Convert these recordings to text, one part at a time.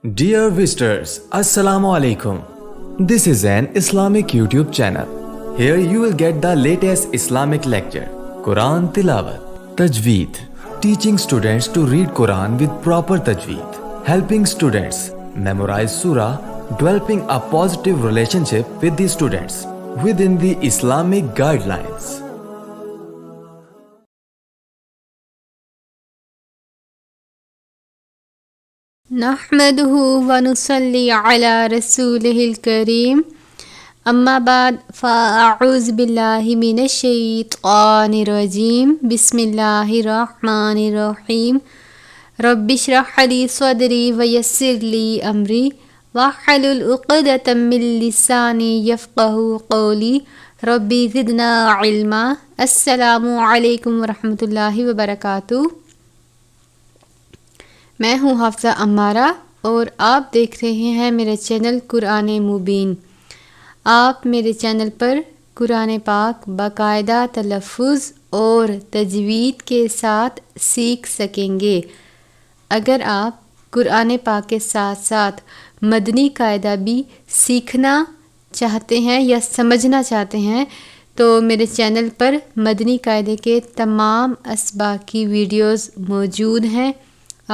Dear visitors, Assalamu Alaikum. This is an Islamic YouTube channel. Here you will get the latest Islamic lecture, Quran Tilawat, Tajweed, teaching students to read Quran with proper Tajweed, helping students memorize Surah, developing a positive relationship with the students within the Islamic guidelines. نحمده ونصلي على رسوله الكريم اما بعد فاعوذ بالله من الشيطان الرجيم بسم الله الرحمن الرحيم رب اشرح لي صدري ويسر لي امري واحلل عقدة من لساني يفقهوا قولي ربي زدنا علما. السلام علیکم ورحمۃ اللہ وبرکاتہ. میں ہوں حافظہ عمارہ اور آپ دیکھ رہے ہیں میرا چینل قرآن مبین. آپ میرے چینل پر قرآن پاک باقاعدہ تلفظ اور تجوید کے ساتھ سیکھ سکیں گے. اگر آپ قرآن پاک کے ساتھ ساتھ مدنی قاعدہ بھی سیکھنا چاہتے ہیں یا سمجھنا چاہتے ہیں تو میرے چینل پر مدنی قاعدے کے تمام اسباق کی ویڈیوز موجود ہیں.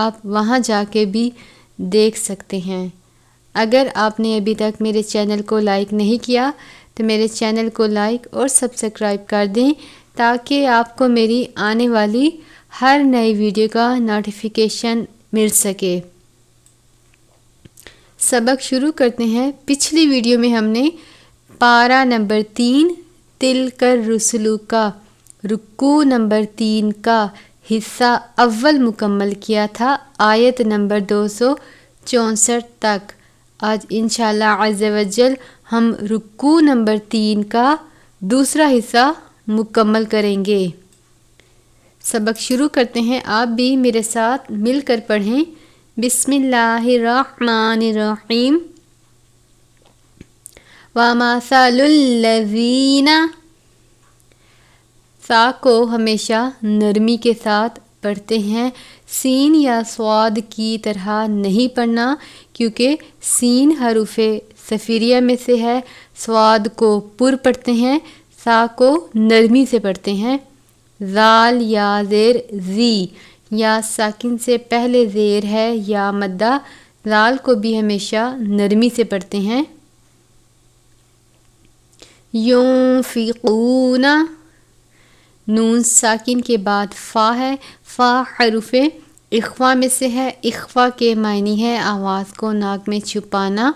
آپ وہاں جا کے بھی دیکھ سکتے ہیں. اگر آپ نے ابھی تک میرے چینل کو لائک نہیں کیا تو میرے چینل کو لائک اور سبسکرائب کر دیں تاکہ آپ کو میری آنے والی ہر نئی ویڈیو کا نوٹیفیکیشن مل سکے. سبق شروع کرتے ہیں. پچھلی ویڈیو میں ہم نے پارہ نمبر 3 تلک الرسل کا رکوع نمبر 3 کا حصہ اول مکمل کیا تھا آیت نمبر 264 تک. آج انشاءاللہ عز و جل ہم رکوع نمبر 3 کا دوسرا حصہ مکمل کریں گے. سبق شروع کرتے ہیں. آپ بھی میرے ساتھ مل کر پڑھیں. بسم اللہ الرحمن الرحیم. وَمَثَلُ الَّذِينَ سا کو ہمیشہ نرمی کے ساتھ پڑھتے ہیں. سین یا صاد کی طرح نہیں پڑھنا کیونکہ سین حروف صفیریہ میں سے ہے. صاد کو پر پڑھتے ہیں. سا کو نرمی سے پڑھتے ہیں. زال یا زیر زی یا ساکن سے پہلے زیر ہے یا مدہ. زال کو بھی ہمیشہ نرمی سے پڑھتے ہیں. ينفقون نون ساکن کے بعد فا ہے. فا حروف اخفا میں سے ہے. اخفا کے معنی ہے آواز کو ناک میں چھپانا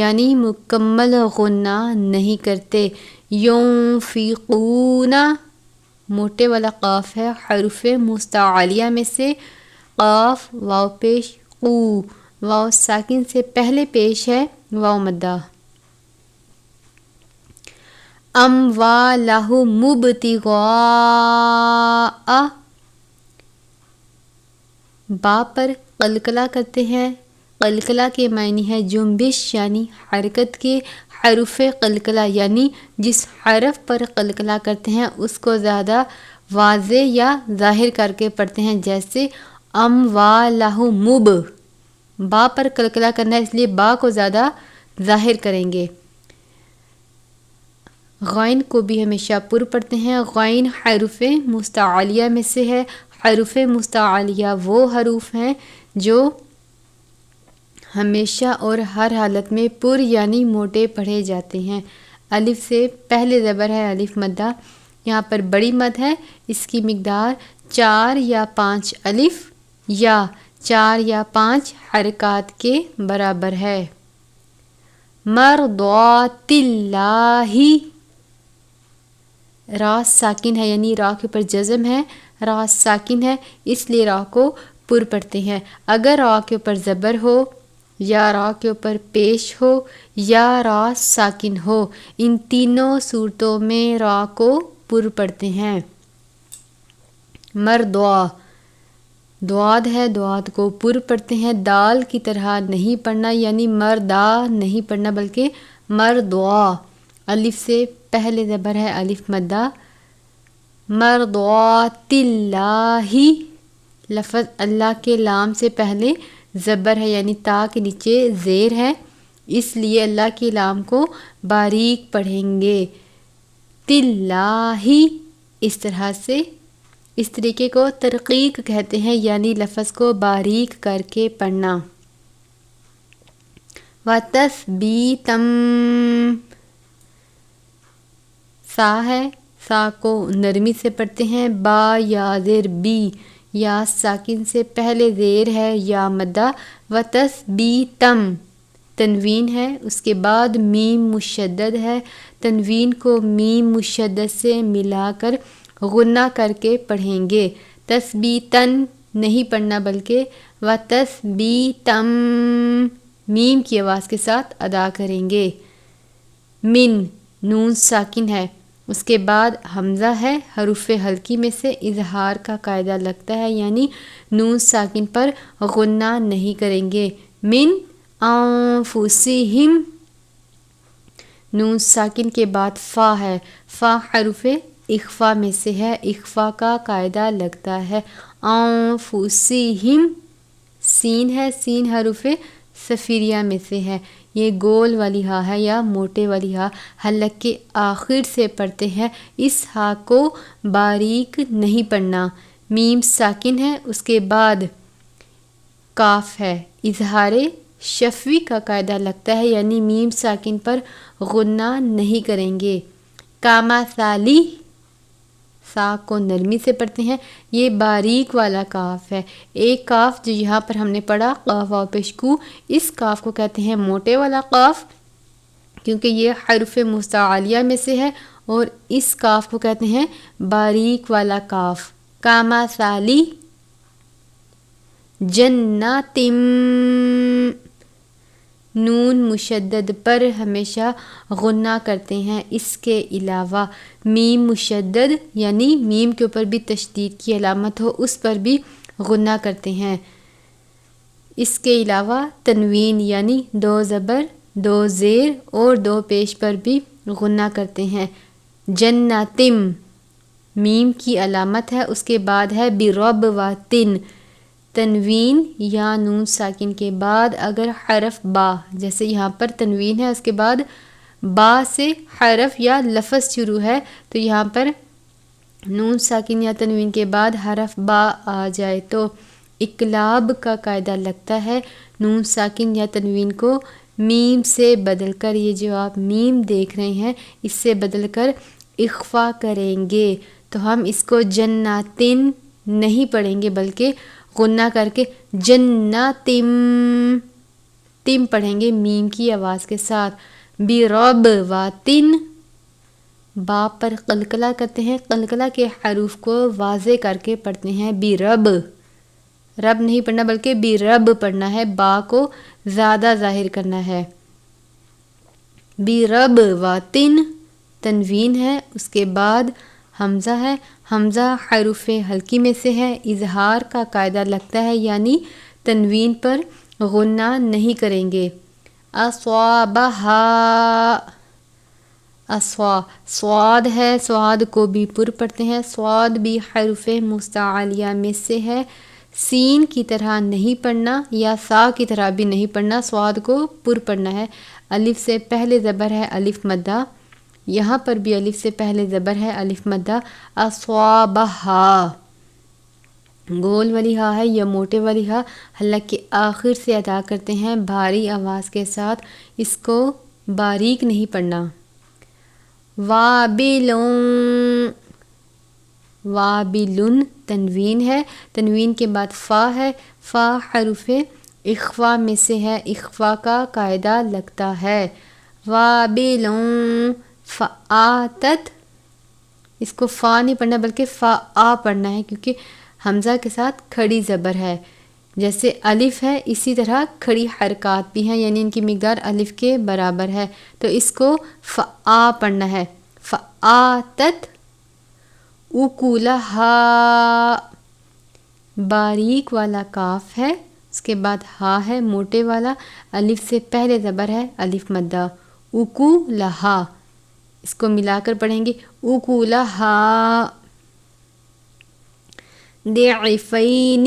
یعنی مکمل غنہ نہیں کرتے. ينفقون موٹے والا قاف ہے. حروف مستعلیہ میں سے قاف واو پیش قو. واو ساکن سے پہلے پیش ہے واو مدہ. اموالہم ابتغاء با پر قلقلہ کرتے ہیں. قلقلہ کے معنی ہے جنبش یعنی حرکت کے. حروف قلقلہ یعنی جس حرف پر قلقلہ کرتے ہیں اس کو زیادہ واضح یا ظاہر کر کے پڑھتے ہیں. جیسے اموالہم با پر قلقلہ کرنا ہے اس لیے با کو زیادہ ظاہر کریں گے. غین کو بھی ہمیشہ پر پڑھتے ہیں. غین حروف مستعلیہ میں سے ہے. حروف مستعلیہ وہ حروف ہیں جو ہمیشہ اور ہر حالت میں پر یعنی موٹے پڑھے جاتے ہیں. الف سے پہلے زبر ہے الف مدہ. یہاں پر بڑی مد ہے. اس کی مقدار 4 یا 5 الف یا 4 یا 5 حرکات کے برابر ہے. مرضات اللہ را ساکن ہے یعنی را کے اوپر جزم ہے. را ساکن ہے اس لیے را کو پر پڑھتے ہیں. اگر را کے اوپر زبر ہو یا را کے اوپر پیش ہو یا را ساکن ہو ان تینوں صورتوں میں را کو پر پڑھتے ہیں. مردعا دعاد ہے. دعاد کو پر پڑھتے ہیں. دال کی طرح نہیں پڑھنا یعنی مردا نہیں پڑھنا بلکہ مردعا. الف سے پہلے زبر ہے الف مدہ. مرضات اللہ لفظ اللہ کے لام سے پہلے زبر ہے یعنی تا کے نیچے زیر ہے، اس لیے اللہ کی لام کو باریک پڑھیں گے، تِلّٰہِ، اس طرح سے، اس طریقے کو ترقیق کہتے ہیں، یعنی لفظ کو باریک کر کے پڑھنا۔ وَتَثْبِيتًا، سا ہے، سا کو نرمی سے پڑھتے ہیں، با یا زیر بی، یا ساکن سے پہلے زیر ہے یا مدہ، وَتَثْبِيتًا، تنوین ہے، اس کے بعد میم مشدد ہے، تنوین کو میم مشدد سے ملا کر غنہ کر کے پڑھیں گے، تثبیتاً نہیں پڑھنا بلکہ وَتَثْبِيتًا، میم کی آواز کے ساتھ ادا کریں گے۔ من، نون ساکن ہے، اس کے بعد حمزہ ہے، حروف حلقی میں سے اظہار کا قاعدہ لگتا ہے، یعنی نون ساکن پر غنہ نہیں کریں گے۔ من انفسہم، نون ساکن کے بعد فا ہے، فا حروف اخفا میں سے ہے، اخفا کا قاعدہ لگتا ہے۔ انفسہم، سین ہے، سین حروف صفیریہ میں سے ہے، یہ گول والی ہا ہے یا موٹے والی ہا، حلق کے آخر سے پڑھتے ہیں، اس ہا کو باریک نہیں پڑھنا۔ میم ساکن ہے، اس کے بعد کاف ہے، اظہار شفوی کا قاعدہ لگتا ہے، یعنی میم ساکن پر غنہ نہیں کریں گے۔ کامثلی، سا کو نرمی سے پڑھتے ہیں، یہ باریک والا کاف ہے، ایک کاف جو یہاں پر ہم نے پڑھا قاف واو پیش کو، اس کاف کو کہتے ہیں موٹے والا کاف، کیونکہ یہ حروف مستعلیہ میں سے ہے، اور اس کاف کو کہتے ہیں باریک والا کاف۔ کامثلی جناتم، نون مشدد پر ہمیشہ غنہ کرتے ہیں، اس کے علاوہ میم مشدد یعنی میم کے اوپر بھی تشدید کی علامت ہو اس پر بھی غنہ کرتے ہیں، اس کے علاوہ تنوین یعنی دو زبر، دو زیر اور دو پیش پر بھی غنہ کرتے ہیں۔ جناتم، میم کی علامت ہے، اس کے بعد ہے بربواتن، تنوین یا نون ساکن کے بعد اگر حرف با، جیسے یہاں پر تنوین ہے، اس کے بعد با سے حرف یا لفظ شروع ہے، تو یہاں پر نون ساکن یا تنوین کے بعد حرف با آ جائے تو اقلاب کا قاعدہ لگتا ہے، نون ساکن یا تنوین کو میم سے بدل کر، یہ جو آپ میم دیکھ رہے ہیں اس سے بدل کر اخفا کریں گے، تو ہم اس کو جناتن نہیں پڑھیں گے بلکہ غنہ کر کے جناتم، تم پڑھیں گے میم کی آواز کے ساتھ۔ بربواتن، با پر قلقلہ کرتے ہیں، قلقلہ کے حروف کو واضح کر کے پڑھتے ہیں، برب، رب نہیں پڑھنا بلکہ برب پڑھنا ہے، با کو زیادہ ظاہر کرنا ہے۔ بربواتن، تنوین ہے، اس کے بعد حمزہ ہے، حمزہ حروف حلقی میں سے ہے، اظہار کا قاعدہ لگتا ہے، یعنی تنوین پر غنہ نہیں کریں گے۔ اصوابہا، سواد ہے، سواد کو بھی پر پڑھتے ہیں، سواد بھی حروف مستعلیہ میں سے ہے، سین کی طرح نہیں پڑھنا یا سا کی طرح بھی نہیں پڑھنا، سواد کو پر پڑھنا ہے، الف سے پہلے زبر ہے الف مدہ، یہاں پر بھی الف سے پہلے زبر ہے الف مدہ۔ اصوابہا، گول والی ہا ہے یا موٹے والی ہا، حلق کے آخر سے ادا کرتے ہیں بھاری آواز کے ساتھ، اس کو باریک نہیں پڑھنا۔ وابلون، وابلن، تنوین ہے، تنوین کے بعد فا ہے، فا حروف اخفا میں سے ہے، اخفا کا قاعدہ لگتا ہے۔ وابلون فآتت، اس کو فا نہیں پڑھنا بلکہ فا آ پڑھنا ہے، کیونکہ حمزہ کے ساتھ کھڑی زبر ہے، جیسے الف ہے اسی طرح کھڑی حرکات بھی ہیں، یعنی ان کی مقدار الف کے برابر ہے، تو اس کو فآ پڑھنا ہے۔ فآتت اکلہا، باریک والا کاف ہے، اس کے بعد ہا ہے موٹے والا، الف سے پہلے زبر ہے الف مدہ، اکلہا، اس کو ملا کر پڑھیں گے اکلہا۔ ضعفین،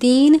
3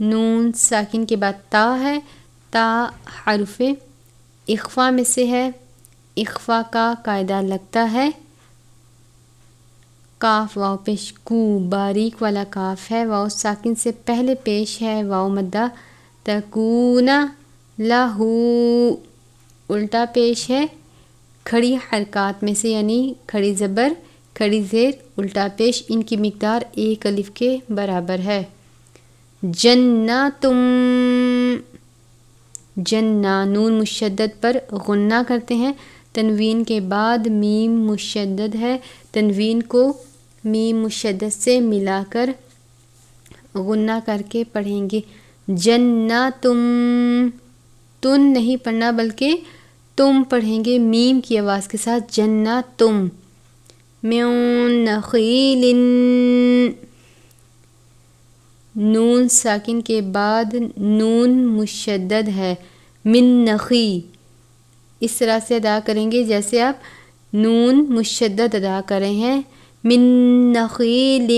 نون ساکن کے بعد تا ہے، تا حرف اخفا میں سے ہے، اخفا کا قاعدہ لگتا ہے، کاف واو پیش کو، باریک والا کاف ہے، واو ساکن سے پہلے پیش ہے، واو مدہ تکونا لہو، الٹا پیش ہے، کھڑی حرکات میں سے یعنی کھڑی زبر، کھڑی زیر، الٹا پیش، ان کی مقدار ایک الف کے برابر ہے۔ جناتم، جنہ نون مشدد پر غنہ کرتے ہیں، تنوین کے بعد میم مشدد ہے، تنوین کو میم مشدد سے ملا کر غنہ کر کے پڑھیں گے۔ جناتم، تن نہیں پڑھنا بلکہ تم پڑھیں گے میم کی آواز کے ساتھ، جناتم۔ من نخیل، نون ساکن کے بعد نون مشدد ہے، من نخی، اس طرح سے ادا کریں گے جیسے آپ نون مشدد ادا کر رہے ہیں، من نخیل۔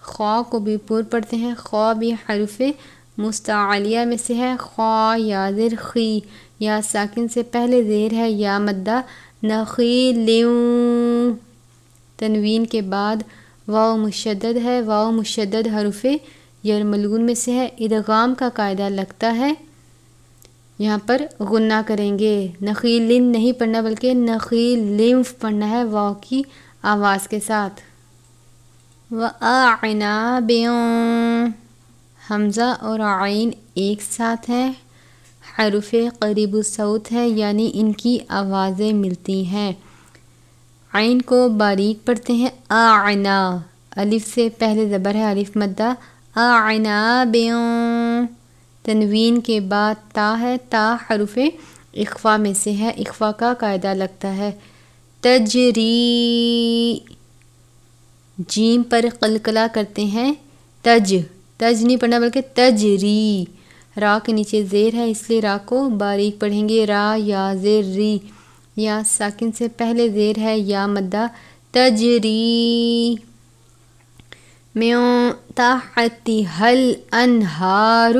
خوا کو بھی پور پڑھتے ہیں، خوا بھی حرف مستعلیہ میں سے ہے، خوا یا زیر خی، یا ساکن سے پہلے زیر ہے، یا مدہ نخیل، تنوین کے بعد واو مشدد ہے، واو مشدد حرف یرملون میں سے ہے، ادغام کا قاعدہ لگتا ہے، یہاں پر غنہ کریں گے، نخیل نہیں پڑھنا بلکہ نخیل پڑھنا ہے واو کی آواز کے ساتھ۔ وَأَعْنَابٍ، حمزہ اور عین ایک ساتھ ہیں، حرف قریب الصوت ہے یعنی ان کی آوازیں ملتی ہیں، عین کو باریک پڑھتے ہیں، اعنا، الف سے پہلے زبر ہے، الف مدہ، اعناب، تنوین کے بعد تا ہے، تا حرف اخفا میں سے ہے، اخفا کا قاعدہ لگتا ہے، تجری، جیم پر قلقلہ کرتے ہیں، تج نہیں پڑھنا بلکہ تجری، را کے نیچے زیر ہے اس لیے را کو باریک پڑھیں گے، را یا زیر ری، یا ساکن سے پہلے زیر ہے، یا مدہ تجری، من تحتها الانہار،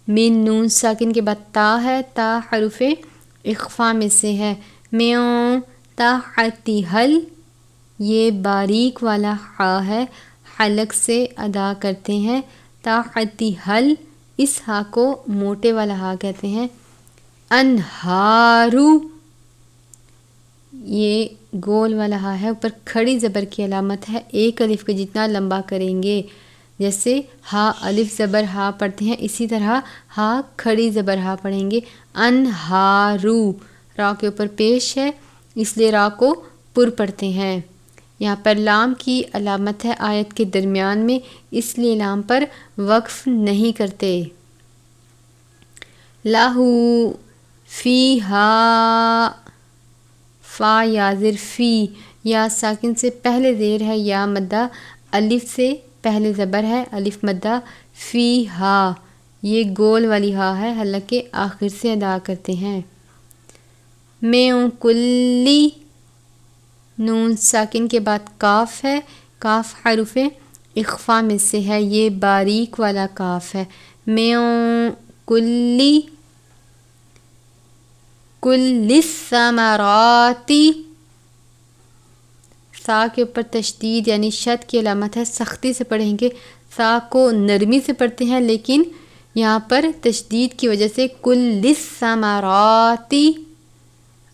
من نون ساکن کے بعد تا ہے، تا حرف اخفا میں سے ہے، من تحتها، یہ باریک والا ہا ہے، حلق سے ادا کرتے ہیں، تحتها، اس ہا کو موٹے والا ہا کہتے ہیں، انہارو، یہ گول والا ہا ہے، اوپر کھڑی زبر کی علامت ہے، ایک الف کے جتنا لمبا کریں گے، جیسے ہا الف زبر ہا پڑھتے ہیں اسی طرح ہا کھڑی زبر ہا پڑھیں گے، انہارو، را کے اوپر پیش ہے اس لیے را کو پر پڑھتے ہیں، یہاں پر لام کی علامت ہے آیت کے درمیان میں، اس لیے لام پر وقف نہیں کرتے، لاہو فیہا، فا یا زیر فی، یا ساکن سے پہلے زیر ہے، یا مدہ الف سے پہلے زبر ہے، الف مدہ، فی ہا، یہ گول والی ہا ہے، حالانکہ آخر سے ادا کرتے ہیں، من کلی، نون ساکن کے بعد کاف ہے، کاف حرف اخفا میں سے ہے، یہ باریک والا کاف ہے، من کلی، کل الثمراتی، سا کے اوپر تشدید یعنی شد کی علامت ہے، سختی سے پڑھیں گے، سا کو نرمی سے پڑھتے ہیں لیکن یہاں پر تشدید کی وجہ سے کل الثمراتی،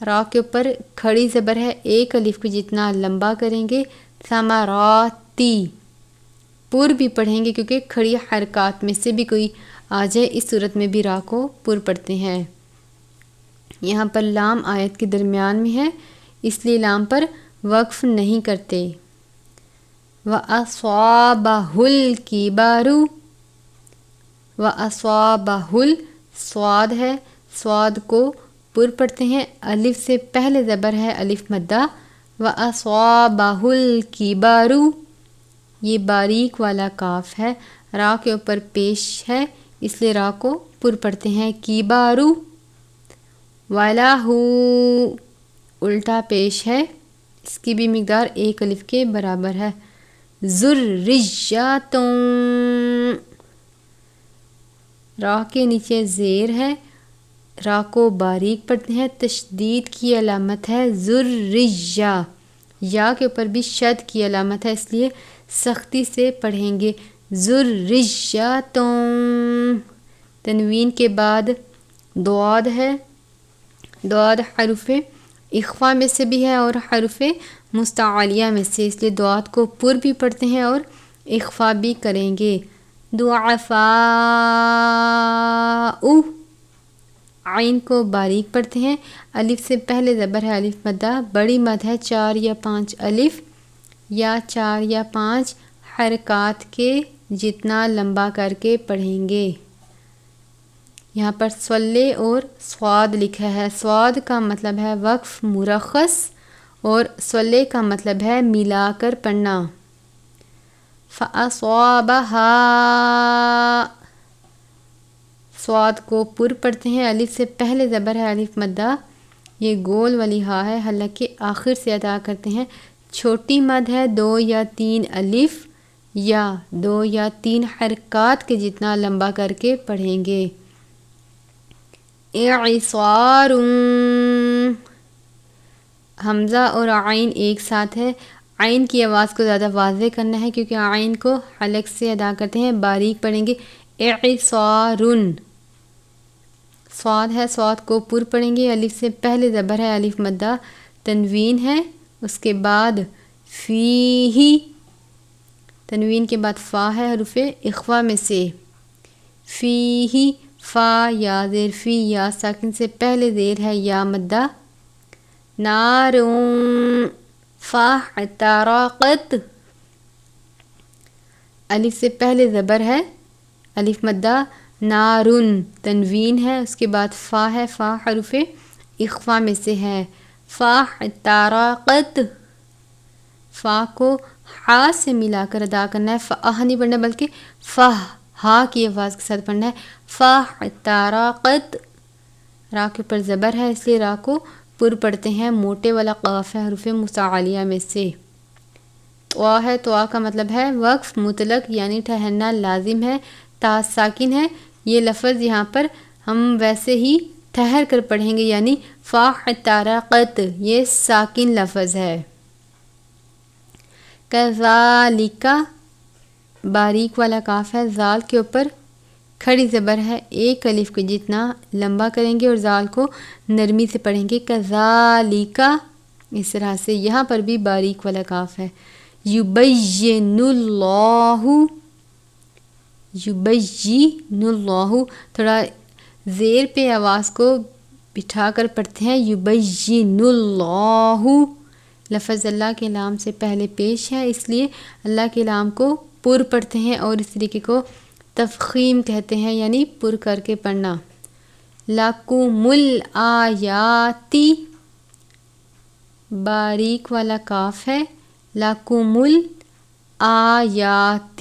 را کے اوپر کھڑی زبر ہے، ایک الف کو جتنا لمبا کریں گے، ثمراتی، پر بھی پڑھیں گے کیونکہ کھڑی حرکات میں سے بھی کوئی آ جائے، اس صورت میں بھی را کو پر پڑھتے ہیں، یہاں پر لام آیت کے درمیان میں ہے اس لیے لام پر وقف نہیں کرتے، وَأَصَابَهُ الْكِبَرُ، وَأَصَابَهُ، صاد ہے، صاد کو پر پڑھتے ہیں، الف سے پہلے زبر ہے، الف مدہ، وَأَصَابَهُ الْكِبَرُ، یہ باریک والا کاف ہے، را کے اوپر پیش ہے اس لیے را کو پر پڑھتے ہیں، کیبارو، وَلَهُ، الٹا پیش ہے، اس کی بھی مقدار ایک الف کے برابر ہے، ذریاتوں، را کے نیچے زیر ہے، را کو باریک پڑھتے ہیں، تشدید کی علامت ہے ذریہ، یا کے اوپر بھی شد کی علامت ہے، اس لیے سختی سے پڑھیں گے ذریاتوں۔ تنوین کے بعد ضاد ہے، ضاد حرف اخفا میں سے بھی ہے اور حرف مستعلیہ میں سے، اس لیے ضاد کو پر بھی پڑھتے ہیں اور اخفا بھی کریں گے۔ ضعفاء، عین کو باریک پڑھتے ہیں، الف سے پہلے زبر ہے الف مدہ، بڑی مد ہے 4 یا 5 الف یا 4 یا 5 حرکات کے جتنا لمبا کر کے پڑھیں گے۔ یہاں پر صلے اور صاد لکھا ہے، صاد کا مطلب ہے وقف مرخص اور صلے کا مطلب ہے ملا کر پڑھنا۔ فَأَصَابَهَا، صاد کو پر پڑھتے ہیں، الف سے پہلے زبر ہے الف مدہ، یہ گول والی ہا ہے، حالانکہ آخر سے ادا کرتے ہیں، چھوٹی مد ہے 2 یا 3 الف یا 2 یا 3 حرکات کے جتنا لمبا کر کے پڑھیں گے۔ اعصار، حمزہ اور عین ایک ساتھ ہے، عین کی آواز کو زیادہ واضح کرنا ہے کیونکہ عین کو حلق سے ادا کرتے ہیں، باریک پڑھیں گے اعصار۔ صاد ہے، صاد کو پر پڑھیں گے، الف سے پہلے زبر ہے الف مدہ، تنوین ہے، اس کے بعد فیہ، تنوین کے بعد فا ہے حرف اخفا میں سے، فیہ، فا یا زیر فی، یا ساکن سے پہلے زیر ہے یا مدہ، نارون، فا احترقت، الف سے پہلے زبر ہے الف مدہ، نارن، تنوین ہے، اس کے بعد فا ہے، فا حرف اخفا میں سے ہے، فا احترقت، فا کو ہا سے ملا کر ادا کرنا ہے، فا نہیں پڑھنا بلکہ فا ہا کی آواز کے ساتھ پڑھنا ہے، فا احترقت، را کے اوپر زبر ہے اس لیے را کو پر پڑھتے ہیں، موٹے والا قاف ہے حروف مستعلیہ میں سے۔ طوا ہے، طوا کا مطلب ہے وقف مطلق یعنی ٹھہرنا لازم ہے، تا ساکن ہے، یہ لفظ یہاں پر ہم ویسے ہی ٹھہر کر پڑھیں گے یعنی فا احترقت، یہ ساکن لفظ ہے۔ کذالک، باریک والا کاف ہے، زال کے اوپر کھڑی زبر ہے، ایک الف کو جتنا لمبا کریں گے اور زال کو نرمی سے پڑھیں گے، کذالک، اس طرح سے یہاں پر بھی باریک والا کاف ہے۔ یبین اللہ، یبین اللہ، تھوڑا زیر پہ آواز کو بٹھا کر پڑھتے ہیں، یبین اللہ، لفظ اللہ کے نام سے پہلے پیش ہے اس لیے اللہ کے نام کو پر پڑھتے ہیں اور اس طریقے کو تفخیم کہتے ہیں یعنی پر کر کے پڑھنا۔ لَکُمُ الْآیَاتِ، باریک والا کاف ہے، لَکُمُ الْآیَاتِ،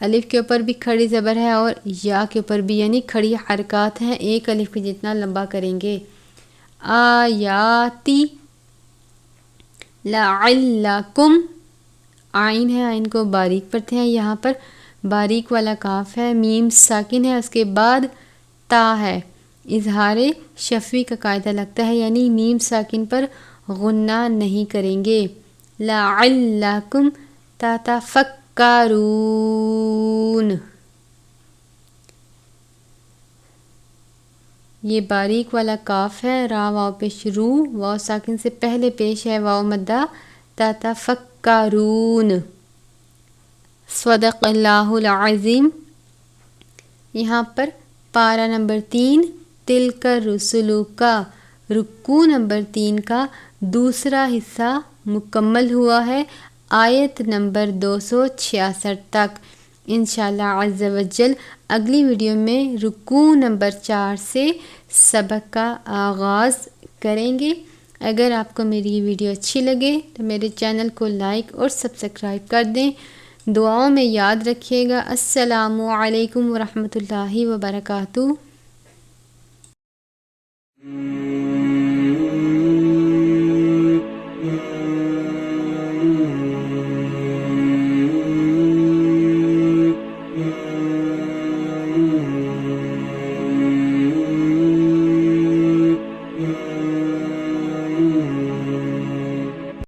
الف کے اوپر بھی کھڑی زبر ہے اور یا کے اوپر بھی یعنی کھڑی حرکات ہیں، ایک الف کے جتنا لمبا کریں گے، آیاتی، لَعَلَّکُمْ، عین ہے، عین کو باریک پڑھتے ہیں، یہاں پر باریک والا کاف ہے، میم ساکن ہے، اس کے بعد تا ہے، اظہار شفوی کا قاعدہ لگتا ہے یعنی میم ساکن پر غنہ نہیں کریں گے، لَعَلَّکُمْ تَتَفَکَّرُونَ، یہ باریک والا کاف ہے، را واو پیش رو، واو ساکن سے پہلے پیش ہے واو مدہ، تَتَفَکَّرُونَ۔ صدق اللہ العظیم، یہاں پر پارہ نمبر 3 تلک الرسل کا رکوع نمبر 3 کا دوسرا حصہ مکمل ہوا ہے، آیت نمبر 266 تک۔ انشاءاللہ عز و جل اگلی ویڈیو میں رکوع نمبر 4 سے سبق کا آغاز کریں گے۔ اگر آپ کو میری یہ ویڈیو اچھی لگے تو میرے چینل کو لائک اور سبسکرائب کر دیں، دعاؤں میں یاد رکھیے گا۔ السلام علیکم ورحمۃ اللہ وبرکاتہ۔